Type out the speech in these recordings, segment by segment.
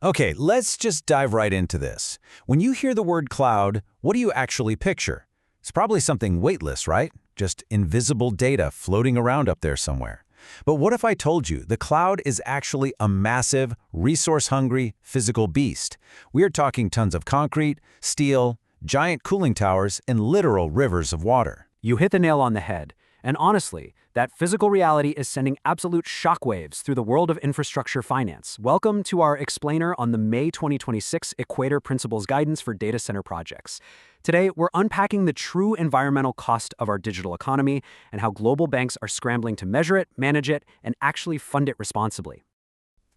Okay, let's just dive right into this. When you hear the word cloud, what do you actually picture? It's probably something weightless, right? Just invisible data floating around up there somewhere. But what if I told you the cloud is actually a massive, resource-hungry, physical beast? We're talking tons of concrete, steel, giant cooling towers, and literal rivers of water. You hit the nail on the head. And honestly, that physical reality is sending absolute shockwaves through the world of infrastructure finance. Welcome to our explainer on the May 2026 Equator Principles Guidance for Data Center Projects. Today, we're unpacking the true environmental cost of our digital economy and how global banks are scrambling to measure it, manage it, and actually fund it responsibly.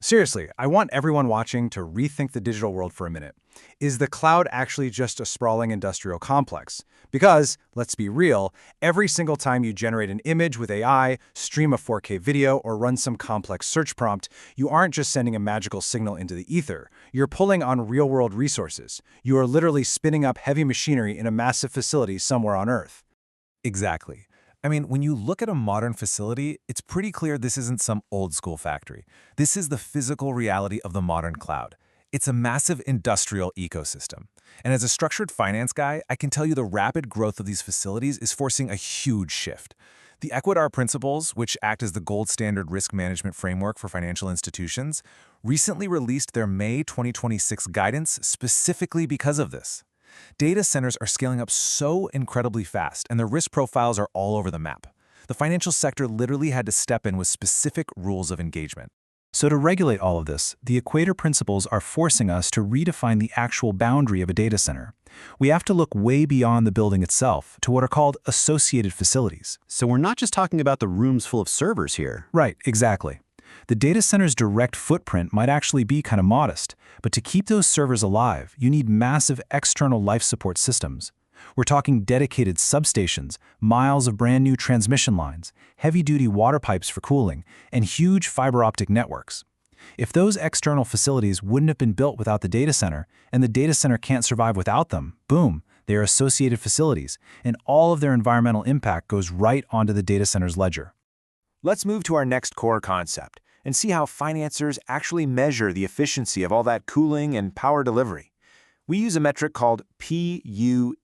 Seriously, I want everyone watching to rethink the digital world for a minute. Is the cloud actually just a sprawling industrial complex? Because, let's be real, every single time you generate an image with AI, stream a 4K video, or run some complex search prompt, you aren't just sending a magical signal into the ether. You're pulling on real-world resources. You are literally spinning up heavy machinery in a massive facility somewhere on Earth. Exactly. I mean, when you look at a modern facility, it's pretty clear this isn't some old-school factory. This is the physical reality of the modern cloud. It's a massive industrial ecosystem. And as a structured finance guy, I can tell you the rapid growth of these facilities is forcing a huge shift. The Equator principles, which act as the gold standard risk management framework for financial institutions, recently released their May 2026 guidance specifically because of this. Data centers are scaling up so incredibly fast, and their risk profiles are all over the map. The financial sector literally had to step in with specific rules of engagement. So to regulate all of this, the Equator principles are forcing us to redefine the actual boundary of a data center. We have to look way beyond the building itself to what are called associated facilities. So we're not just talking about the rooms full of servers here. Right, exactly. The data center's direct footprint might actually be kind of modest, but to keep those servers alive, you need massive external life support systems. We're talking dedicated substations, miles of brand new transmission lines, heavy-duty water pipes for cooling, and huge fiber optic networks. If those external facilities wouldn't have been built without the data center, and the data center can't survive without them, boom, they are associated facilities, and all of their environmental impact goes right onto the data center's ledger. Let's move to our next core concept and see how financiers actually measure the efficiency of all that cooling and power delivery. We use a metric called PUE,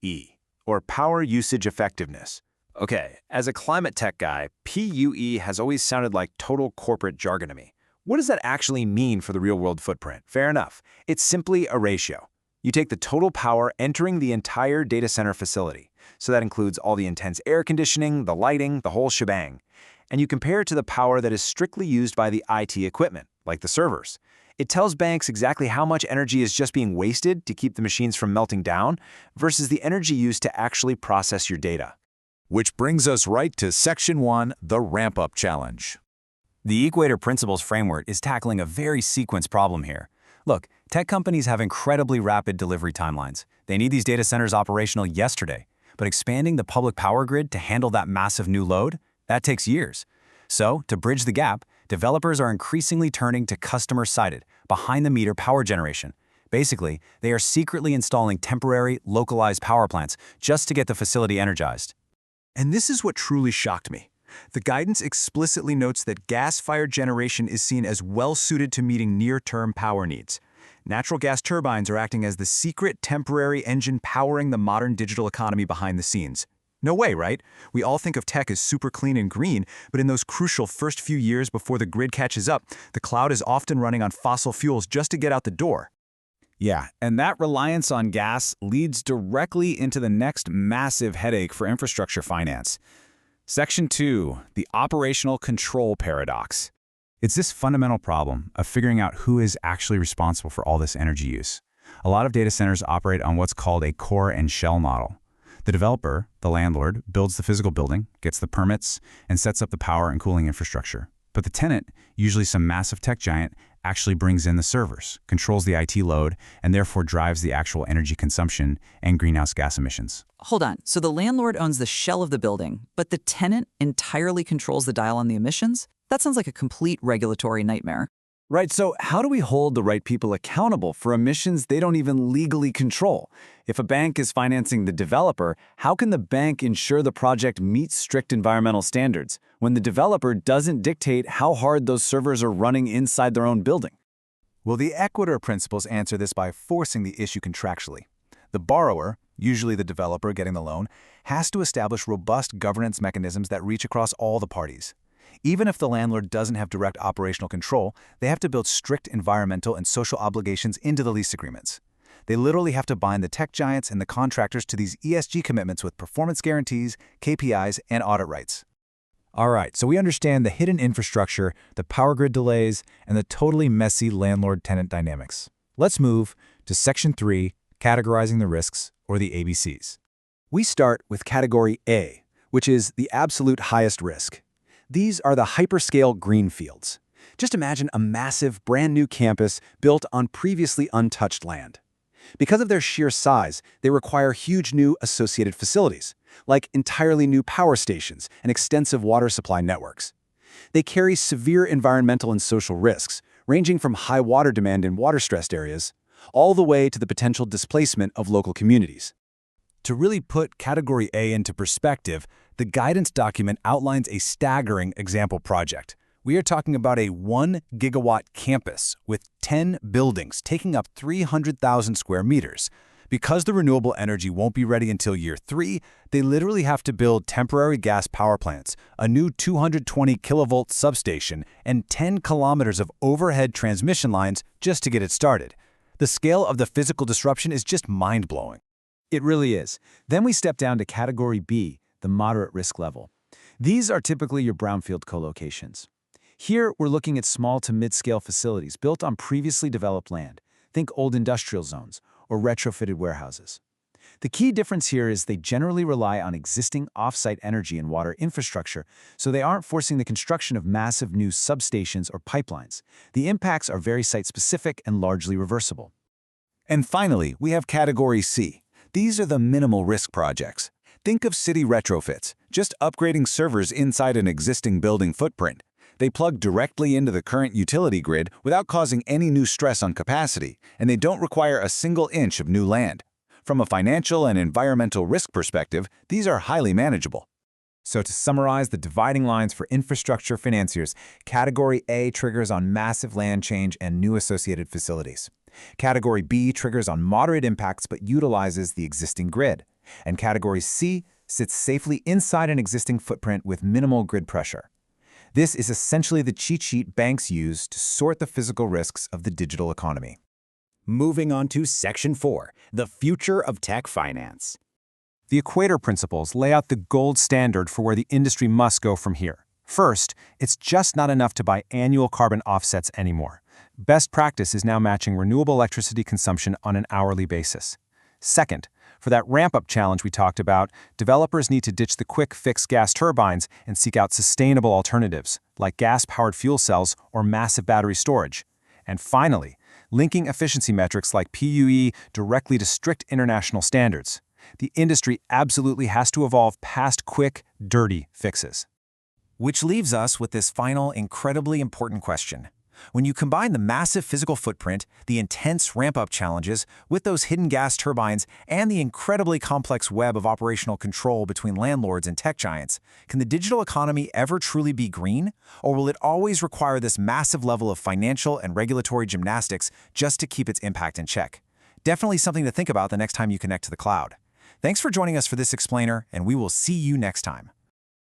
or Power Usage Effectiveness. Okay, as a climate tech guy, PUE has always sounded like total corporate jargon to me. What does that actually mean for the real-world footprint? Fair enough. It's simply a ratio. You take the total power entering the entire data center facility. So that includes all the intense air conditioning, the lighting, the whole shebang. And you compare it to the power that is strictly used by the IT equipment, like the servers. It tells banks exactly how much energy is just being wasted to keep the machines from melting down versus the energy used to actually process your data. Which brings us right to Section 1, the Ramp-Up Challenge. The Equator Principles framework is tackling a very sequenced problem here. Look, tech companies have incredibly rapid delivery timelines. They need these data centers operational yesterday. But expanding the public power grid to handle that massive new load, that takes years. So, to bridge the gap, developers are increasingly turning to customer-sided, behind-the-meter power generation. Basically, they are secretly installing temporary, localized power plants just to get the facility energized. And this is what truly shocked me. The guidance explicitly notes that gas-fired generation is seen as well-suited to meeting near-term power needs. Natural gas turbines are acting as the secret temporary engine powering the modern digital economy behind the scenes. No way, right? We all think of tech as super clean and green, but in those crucial first few years before the grid catches up, the cloud is often running on fossil fuels just to get out the door. Yeah, and that reliance on gas leads directly into the next massive headache for infrastructure finance. Section 2, the operational control paradox. It's this fundamental problem of figuring out who is actually responsible for all this energy use. A lot of data centers operate on what's called a core and shell model. The developer, the landlord, builds the physical building, gets the permits, and sets up the power and cooling infrastructure. But the tenant, usually some massive tech giant, actually brings in the servers, controls the IT load, and therefore drives the actual energy consumption and greenhouse gas emissions. Hold on, so the landlord owns the shell of the building, but the tenant entirely controls the dial on the emissions? That sounds like a complete regulatory nightmare. Right, so how do we hold the right people accountable for emissions they don't even legally control? If a bank is financing the developer, how can the bank ensure the project meets strict environmental standards when the developer doesn't dictate how hard those servers are running inside their own building? Well, the Equator principles answer this by forcing the issue contractually. The borrower, usually the developer getting the loan, has to establish robust governance mechanisms that reach across all the parties. Even if the landlord doesn't have direct operational control, they have to build strict environmental and social obligations into the lease agreements. They literally have to bind the tech giants and the contractors to these ESG commitments with performance guarantees, KPIs, and audit rights. All right, so we understand the hidden infrastructure, the power grid delays, and the totally messy landlord-tenant dynamics. Let's move to Section 3, categorizing the risks, or the ABCs. We start with Category A, which is the absolute highest risk. These are the hyperscale greenfields. Just imagine a massive, brand-new campus built on previously untouched land. Because of their sheer size, they require huge new associated facilities, like entirely new power stations and extensive water supply networks. They carry severe environmental and social risks, ranging from high water demand in water-stressed areas, all the way to the potential displacement of local communities. To really put Category A into perspective, the guidance document outlines a staggering example project. We are talking about a 1 gigawatt campus with 10 buildings taking up 300,000 square meters. Because the renewable energy won't be ready until year 3, they literally have to build temporary gas power plants, a new 220 kilovolt substation, and 10 kilometers of overhead transmission lines just to get it started. The scale of the physical disruption is just mind-blowing. It really is. Then we step down to Category B, the moderate risk level. These are typically your brownfield colocations. Here, we're looking at small to mid-scale facilities built on previously developed land. Think old industrial zones or retrofitted warehouses. The key difference here is they generally rely on existing off-site energy and water infrastructure, so they aren't forcing the construction of massive new substations or pipelines. The impacts are very site-specific and largely reversible. And finally, we have Category C. These are the minimal risk projects. Think of city retrofits, just upgrading servers inside an existing building footprint. They plug directly into the current utility grid without causing any new stress on capacity, and they don't require a single inch of new land. From a financial and environmental risk perspective, these are highly manageable. So to summarize the dividing lines for infrastructure financiers, Category A triggers on massive land change and new associated facilities. Category B triggers on moderate impacts but utilizes the existing grid. And Category C sits safely inside an existing footprint with minimal grid pressure. This is essentially the cheat sheet banks use to sort the physical risks of the digital economy. Moving on to Section 4, the future of tech finance. The Equator principles lay out the gold standard for where the industry must go from here. First, it's just not enough to buy annual carbon offsets anymore. Best practice is now matching renewable electricity consumption on an hourly basis. Second, for that ramp-up challenge we talked about, developers need to ditch the quick-fix gas turbines and seek out sustainable alternatives, like gas-powered fuel cells or massive battery storage. And finally, linking efficiency metrics like PUE directly to strict international standards. The industry absolutely has to evolve past quick, dirty fixes. Which leaves us with this final, incredibly important question. When you combine the massive physical footprint, the intense ramp-up challenges, with those hidden gas turbines, and the incredibly complex web of operational control between landlords and tech giants, can the digital economy ever truly be green? Or will it always require this massive level of financial and regulatory gymnastics just to keep its impact in check? Definitely something to think about the next time you connect to the cloud. Thanks for joining us for this explainer, and we will see you next time.